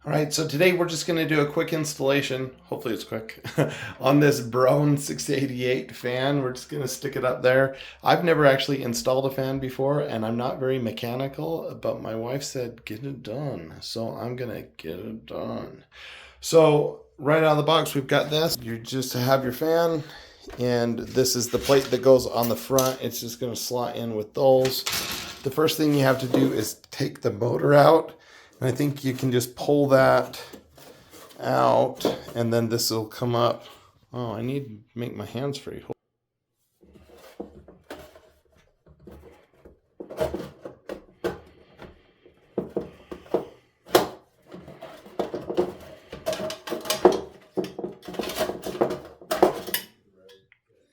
All right, so today we're just going to do a quick installation, hopefully it's quick, on this Broan 688 fan. We're just going to stick it up there. I've never actually installed a fan before, and I'm not very mechanical, but my wife said, get it done. So I'm going to get it done. So right out of the box, we've got this. You just have your fan, and this is the plate that goes on the front. It's just going to slot in with those. The first thing you have to do is take the motor out. And I think you can just pull that out, and then this will come up. Oh, I need to make my hands free.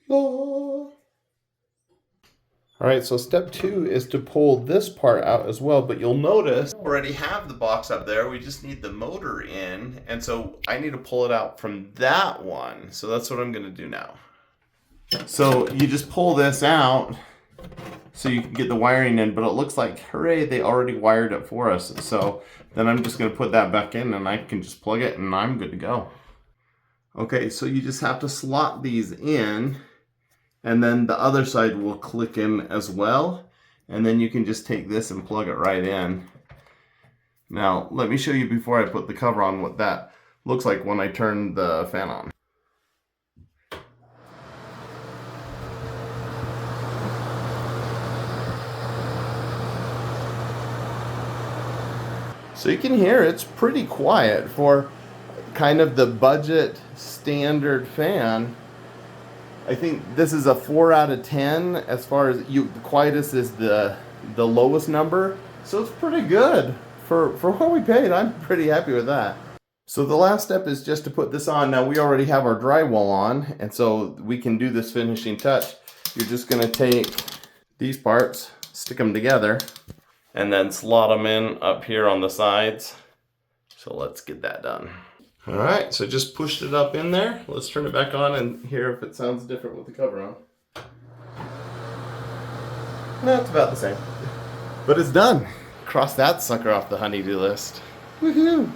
Oh. All right, so step 2 is to pull this part out as well, but you'll notice we already have the box up there. We just need the motor in, and so I need to pull it out from that one. So that's what I'm gonna do now. So you just pull this out so you can get the wiring in, but it looks like, hooray, they already wired it for us. So then I'm just gonna put that back in and I can just plug it and I'm good to go. Okay, so you just have to slot these in, and then the other side will click in as well. And then you can just take this and plug it right in. Now, let me show you before I put the cover on what that looks like when I turn the fan on. So you can hear it's pretty quiet for kind of the budget standard fan. I think this is a 4 out of 10 as far as the quietest is the lowest number. So it's pretty good for what we paid. I'm pretty happy with that. So the last step is just to put this on. Now we already have our drywall on, and so we can do this finishing touch. You're just gonna take these parts, stick them together, and then slot them in up here on the sides. So let's get that done. All right, so just pushed it up in there. Let's turn it back on and hear if it sounds different with the cover on. No, it's about the same. But it's done. Cross that sucker off the honey-do list. Woohoo!